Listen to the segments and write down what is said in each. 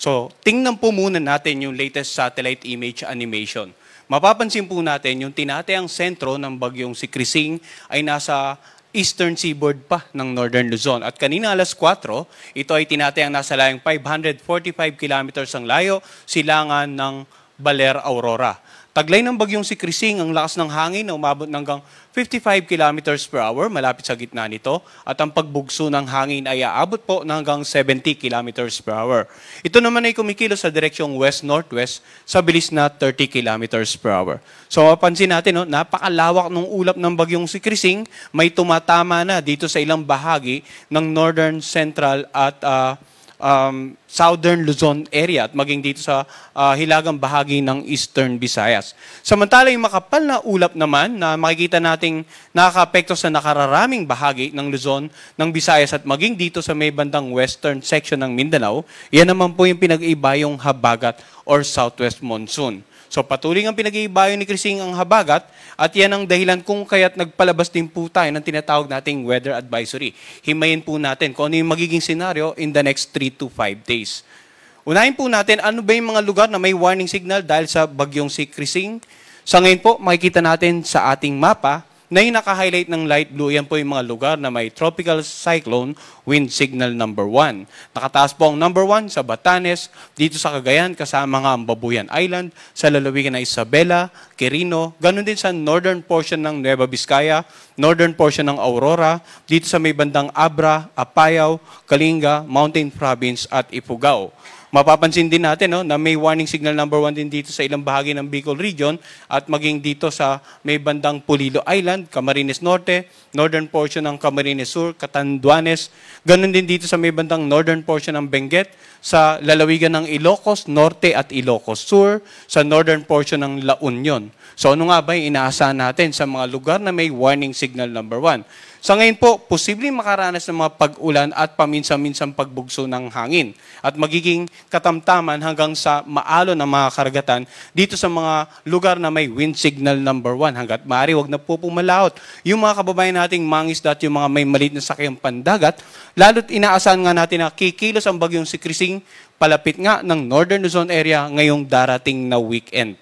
So, tingnan po muna natin yung latest satellite image animation. Mapapansin po natin yung tinatayang sentro ng bagyong si Krising ay nasa eastern seaboard pa ng Northern Luzon. At kanina alas 4, ito ay tinatayang nasa layong 545 kilometers ang layo, silangan ng Baler, Aurora. Taglay ng bagyong si Krising ang lakas ng hangin na umabot hanggang 55 kilometers per hour malapit sa gitna nito at ang pagbugso ng hangin ay aabot po ng hanggang 70 kilometers per hour. Ito naman ay kumikilos sa direksyong west-northwest sa bilis na 30 kilometers per hour. So mapansin natin, no, napakalawak ng ulap ng bagyong si Krising, may tumatama na dito sa ilang bahagi ng northern, central at southern Luzon area at maging dito sa hilagang bahagi ng eastern Visayas. Samantala yung makapal na ulap naman na makikita nating nakaka-apekto sa nakararaming bahagi ng Luzon, ng Visayas at maging dito sa may bandang western section ng Mindanao, yan naman po yung pinag-iiba yung habagat or southwest monsoon. So patuloy ang pinag-iibayo ni Krising ang habagat at yan ang dahilan kung kaya't nagpalabas din po tayo ng tinatawag nating weather advisory. Himayin po natin kung ano yung magiging senaryo in the next 3 to 5 days. Unahin po natin ano ba yung mga lugar na may warning signal dahil sa bagyong si Krising. Sa ngayon po makikita natin sa ating mapa na yung naka-highlight ng light blue, yan po yung mga lugar na may tropical cyclone wind signal number 1. Nakataas po ang number 1 sa Batanes, dito sa Cagayan, kasama nga ang Babuyan Island, sa lalawigan na Isabela, Quirino, ganun din sa northern portion ng Nueva Vizcaya, northern portion ng Aurora, dito sa may bandang Abra, Apayao, Kalinga, Mountain Province at Ifugao. Mapapansin din natin, no, na may warning signal number 1 din dito sa ilang bahagi ng Bicol Region at maging dito sa may bandang Pulilo Island, Camarines Norte, northern portion ng Camarines Sur, Catanduanes, ganun din dito sa may bandang northern portion ng Benguet, sa lalawigan ng Ilocos Norte at Ilocos Sur, sa northern portion ng La Union. So ano nga ba yung inaasahan natin sa mga lugar na may warning signal number 1? Sa ngayon po, posibleng makaranas ng mga pag-ulan at paminsan-minsang pagbugso ng hangin at magiging katamtaman hanggang sa maalon ng mga karagatan dito sa mga lugar na may wind signal number 1. Hanggat maaari, wag na po pumalaot. Yung mga kababayan nating mangisda at yung mga may maliit na sakyang pandagat, lalo't inaasahan nga natin na kikilos ang bagyong si Krising palapit nga ng Northern Luzon area ngayong darating na weekend.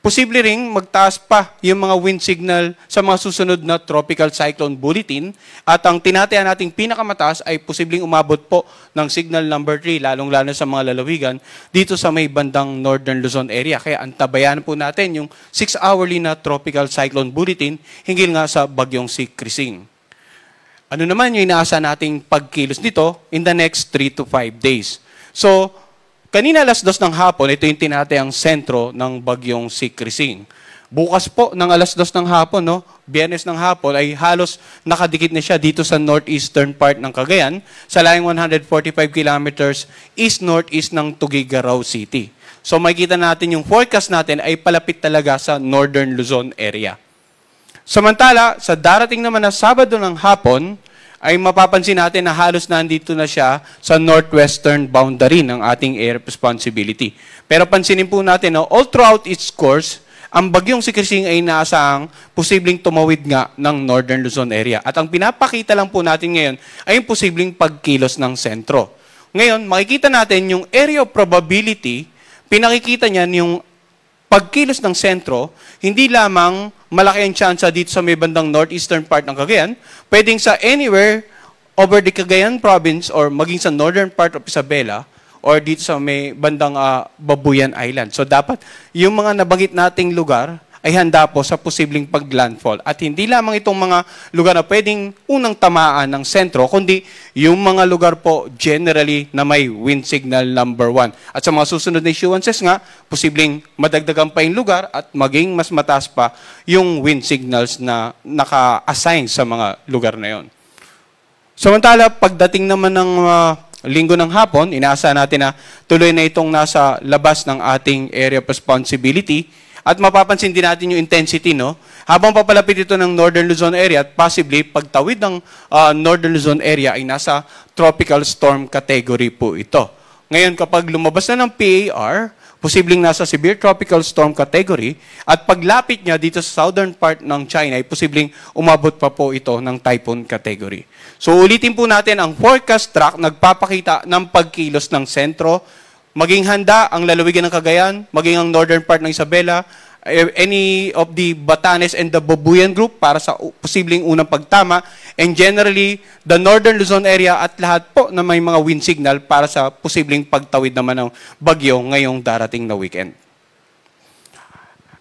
Posible ring magtaas pa yung mga wind signal sa mga susunod na tropical cyclone bulletin at ang tinataya nating pinakamataas ay posibleng umabot po ng signal number 3 lalong-lalo sa mga lalawigan dito sa may bandang Northern Luzon area. Kaya antabayan po natin yung 6-hourly na tropical cyclone bulletin hinggil nga sa bagyong si Krising. Ano naman yung inaasahan nating pagkilos nito in the next 3 to 5 days? So, kanina alas 2 ng hapon, ito yung tinatayang sentro ng bagyong si Krising. Bukas po ng alas 2 ng hapon, no, Biyernes ng hapon, ay halos nakadikit na siya dito sa northeastern part ng Cagayan, sa layong 145 kilometers east-northeast ng Tuguegarao City. So makikita natin yung forecast natin ay palapit talaga sa northern Luzon area. Samantala, sa darating naman na Sabado ng hapon, ay mapapansin natin na halos nandito na siya sa northwestern boundary ng ating area of responsibility. Pero pansinin po natin, no, all throughout its course, ang bagyong si Krising ay naasang posibleng tumawid nga ng northern Luzon area. At ang pinapakita lang po natin ngayon ay yung posibleng pagkilos ng sentro. Ngayon, makikita natin yung area of probability, pinakikita niyan yung pagkilos ng sentro, hindi lamang malaki ang tsansa dito sa may bandang northeastern part ng Cagayan, pwedeng sa anywhere over the Cagayan province or maging sa northern part of Isabela or dito sa may bandang Babuyan Island. So dapat yung mga nabanggit nating lugar ay handa po sa posibleng paglandfall. At hindi lamang itong mga lugar na pwedeng unang tamaan ng sentro, kundi yung mga lugar po generally na may wind signal number 1. At sa mga susunod na issuances nga, posibleng madagdagan pa yung lugar at maging mas mataas pa yung wind signals na naka-assign sa mga lugar na yon. Samantala, pagdating naman ng linggo ng hapon, inaasahan natin na tuloy na itong nasa labas ng ating area of responsibility. At mapapansin din natin yung intensity, no? Habang papalapit ito ng Northern Luzon area at possibly pagtawid ng Northern Luzon area ay nasa tropical storm category po ito. Ngayon, kapag lumabas na ng PAR, posibleng nasa severe tropical storm category, at paglapit niya dito sa southern part ng China, ay posibleng umabot pa po ito ng typhoon category. So ulitin po natin, ang forecast track nagpapakita ng pagkilos ng sentro. Maging handa ang lalawigan ng Cagayan, maging ang northern part ng Isabela, any of the Batanes and the Babuyan group para sa posibleng unang pagtama, and generally the northern Luzon area at lahat po na may mga wind signal para sa posibleng pagtawid naman ng bagyo ngayong darating na weekend.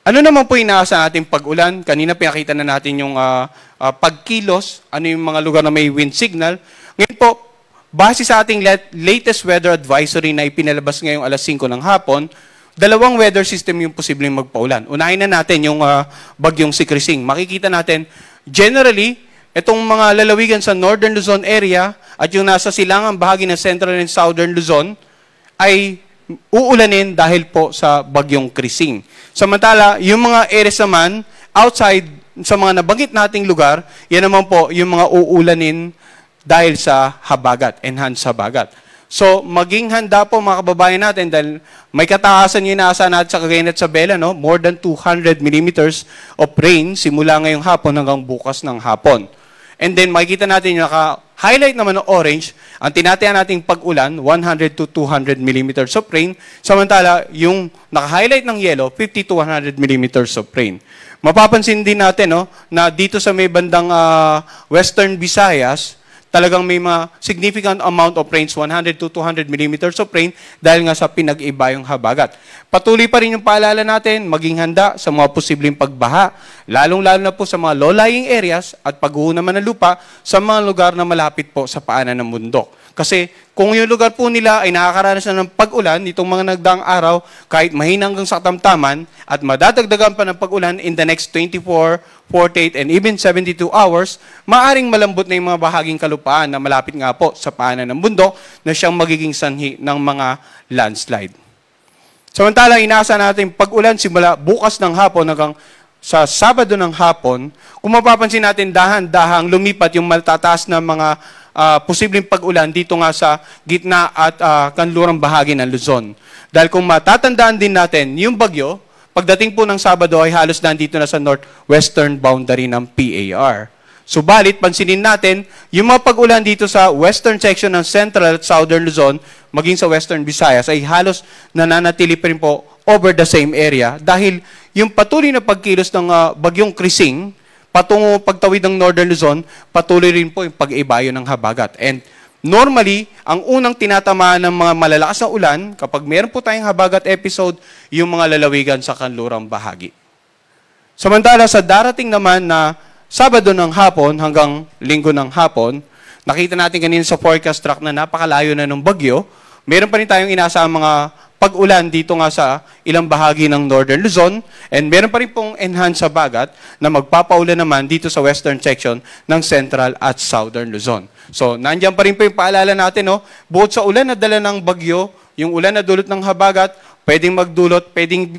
Ano naman po inaasahan nating pag-ulan? Kanina pinakita na natin yung pagkilos, ano yung mga lugar na may wind signal. Ngayon po, base sa ating latest weather advisory na ipinalabas ngayong alas 5 ng hapon, dalawang weather system yung posibleng magpaulan. Unahin na natin yung bagyong si Krising. Makikita natin, generally, itong mga lalawigan sa northern Luzon area at yung nasa silangang bahagi ng central and southern Luzon ay uulanin dahil po sa bagyong Krising. Samantala, yung mga areas naman outside sa mga nabanggit nating lugar, yan naman po yung mga uulanin dahil sa habagat, enhanced habagat. So, maging handa po mga kababayan natin dahil may kataasan yung inaasahan natin sa Cagayan at Isabela, no? More than 200 millimeters of rain simula ngayong hapon hanggang bukas ng hapon. And then, makikita natin yung naka-highlight naman ng orange, ang tinatayan nating pag-ulan, 100 to 200 millimeters of rain. Samantala, yung naka-highlight ng yellow, 50 to 100 millimeters of rain. Mapapansin din natin, no, na dito sa may bandang Western Visayas, talagang may mga significant amount of rains, 100 to 200 millimeters of rain, dahil nga sa pinag-iba yung habagat. Patuloy pa rin yung paalala natin, maging handa sa mga posibleng pagbaha, lalong-lalo na po sa mga low-lying areas at pagguho naman ng lupa sa mga lugar na malapit po sa paanan ng bundok. Kasi kung yung lugar po nila ay nakakaranas na ng pag-ulan nitong mga nagdaang araw, kahit mahina hanggang sa katamtaman, at madadagdagan pa ng pag-ulan in the next 24, 48, and even 72 hours, maaring malambot na yung mga bahaging kalupaan na malapit nga po sa paanan ng bundok na siyang magiging sanhi ng mga landslide. Samantala, inaasahan natin pag-ulan simula bukas ng hapon hanggang sa Sabado ng hapon. Kung mapapansin natin, dahan-dahang lumipat yung matataas na mga posibleng pag-ulan dito nga sa gitna at kanlurang bahagi ng Luzon. Dahil kung matatandaan din natin, yung bagyo, pagdating po ng Sabado ay halos nandito na sa northwestern boundary ng PAR. Subalit, pansinin natin, yung mga pag-ulan dito sa western section ng central at southern Luzon, maging sa western Visayas, ay halos nananatili pa rin po over the same area dahil yung patuloy na pagkilos ng bagyong Krising, patungo pagtawid ng northern Luzon, patuloy rin po yung pag-ibayo ng habagat. And normally, ang unang tinatamaan ng mga malalakas na ulan, kapag meron po tayong habagat episode, yung mga lalawigan sa kanlurang bahagi. Samantala, sa darating naman na Sabado ng hapon hanggang Linggo ng hapon, nakita natin kanina sa forecast track na napakalayo na ng bagyo, meron pa rin tayong inaasahang mga pag-ulan dito nga sa ilang bahagi ng northern Luzon, and meron pa rin pong enhanced habagat na magpapaulan naman dito sa western section ng central at southern Luzon. So, nandiyan pa rin po yung paalala natin, no? Bukod sa ulan na dala ng bagyo, yung ulan na dulot ng habagat, pwedeng magdulot, pwedeng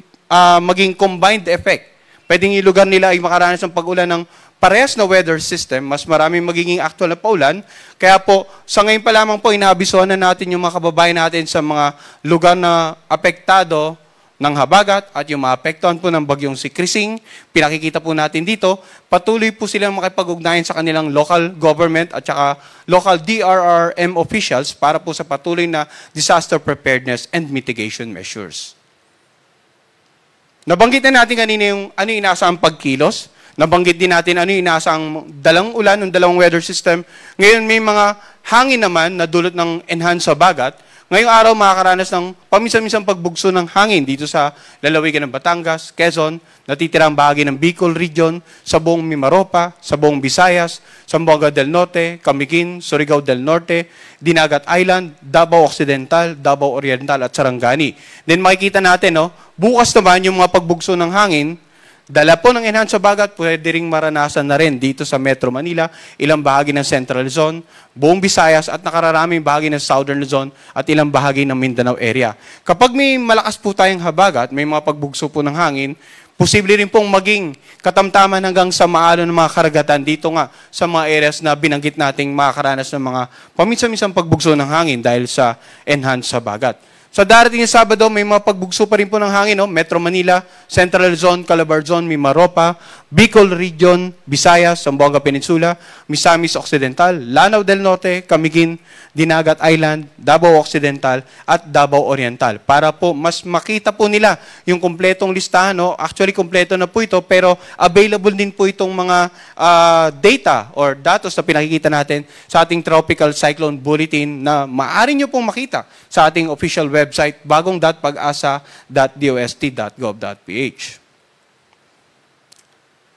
maging combined effect. Pwedeng yung lugar nila ay makaranas ng pag-ulan ng parehas na weather system, mas maraming magiging actual na paulan. Kaya po, sa ngayon pa lamang po, inaabisuhan na natin yung mga kababayan natin sa mga lugar na apektado ng habagat at yung maapektuhan po ng bagyong si Krising. Pinakikita po natin dito, patuloy po silang makipag-ugnayan sa kanilang local government at saka local DRRM officials para po sa patuloy na disaster preparedness and mitigation measures. Nabanggit na natin kanina yung ano yung inaasahang pagkilos. Nabanggit din natin ano yung inaasahang dalang ulan, ng dalawang weather system. Ngayon may mga hangin naman na dulot ng enhanced habagat. Ngayong araw makakaranas ng paminsan-minsang pagbugso ng hangin dito sa lalawigan ng Batangas, Quezon, natitirang bahagi ng Bicol Region, sa buong Mimaropa, sa buong Visayas, Zamboanga del Norte, Camiguin, Surigao del Norte, Dinagat Island, Davao Occidental, Davao Oriental at Sarangani. Then makikita natin, no, bukas naman yung mga pagbugso ng hangin, dala po ng enhanced habagat, pwede ring maranasan na rin dito sa Metro Manila, ilang bahagi ng Central Luzon, buong Visayas at nakararaming bahagi ng Southern Luzon at ilang bahagi ng Mindanao area. Kapag may malakas po tayong habagat, may mga pagbugso po ng hangin, Posible rin pong maging katamtaman hanggang sa maalon ng mga karagatan dito nga sa mga areas na binanggit nating makakaranas ng mga paminsan-minsang pagbugso ng hangin dahil sa enhanced habagat. Sa darating na Sabado, may mga pagbugso pa rin po ng hangin, no? Metro Manila, Central Zone, Calabar Zone, Mimaropa, Bicol Region, Visayas, Zamboanga Peninsula, Misamis Occidental, Lanao del Norte, Camiguin, Dinagat Island, Davao Occidental, at Davao Oriental. Para po mas makita po nila yung kumpletong listahan, no? Actually, kumpleto na po ito, pero available din po itong mga data or datos na pinakikita natin sa ating Tropical Cyclone Bulletin na maaari nyo pong makita sa ating official website bagong.pag-asa.dost.gov.ph.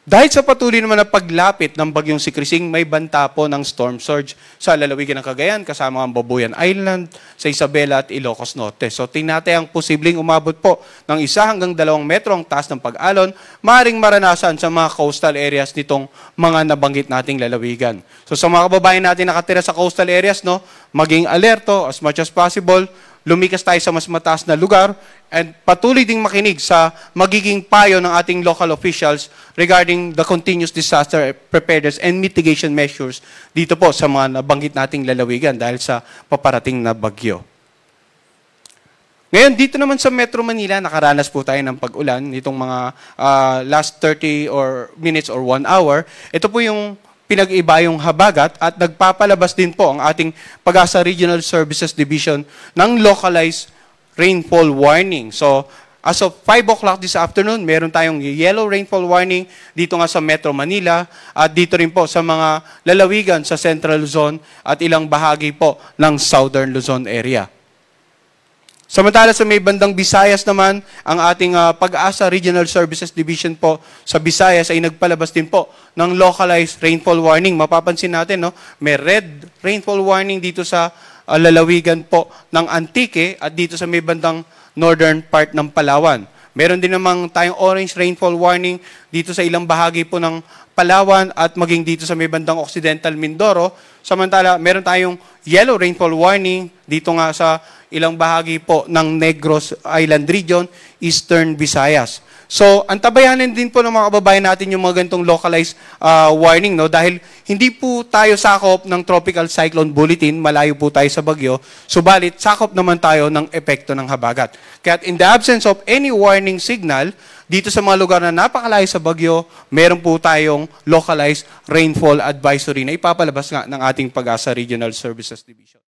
Dahil sa patuloy naman na paglapit ng bagyong si Krising, may banta po ng storm surge sa lalawigan ng Cagayan kasama ang Babuyan Island, sa Isabela at Ilocos Norte. So tinatayang posibleng umabot po ng 1 hanggang 2 metro ang taas ng pag-alon, maaaring maranasan sa mga coastal areas nitong mga nabanggit nating lalawigan. So sa mga kababayan natin nakatira sa coastal areas, no, maging alerto as much as possible, lumikas tayo sa mas mataas na lugar, and patuloy ding makinig sa magiging payo ng ating local officials regarding the continuous disaster preparedness and mitigation measures dito po sa mga nabanggit nating lalawigan dahil sa paparating na bagyo. Ngayon, dito naman sa Metro Manila, nakaranas po tayo ng pag-ulan nitong mga last 30 minutes or 1 hour. Ito po yung pinag-iba yung habagat at nagpapalabas din po ang ating Pag-asa Regional Services Division ng localized rainfall warning. So, as of 5 o'clock this afternoon, meron tayong yellow rainfall warning dito nga sa Metro Manila at dito rin po sa mga lalawigan sa Central Luzon at ilang bahagi po ng Southern Luzon area. Samantala sa may bandang Visayas naman, ang ating Pag-asa Regional Services Division po sa Visayas ay nagpalabas din po ng localized rainfall warning. Mapapansin natin, no, may red rainfall warning dito sa lalawigan po ng Antique at dito sa may bandang northern part ng Palawan. Meron din namang tayong orange rainfall warning dito sa ilang bahagi po ng Palawan at maging dito sa may bandang Occidental Mindoro. Samantala, meron tayong yellow rainfall warning dito nga sa ilang bahagi po ng Negros Island Region, Eastern Visayas. So, antabayanan din po ng mga kababayan natin yung mga ganitong localized warning, no? Dahil hindi po tayo sakop ng Tropical Cyclone Bulletin, malayo po tayo sa bagyo, subalit sakop naman tayo ng epekto ng habagat. Kaya in the absence of any warning signal, dito sa mga lugar na napakalayo sa bagyo, meron po tayong localized rainfall advisory na ipapalabas nga ng ating Pag-asa Regional Services Division.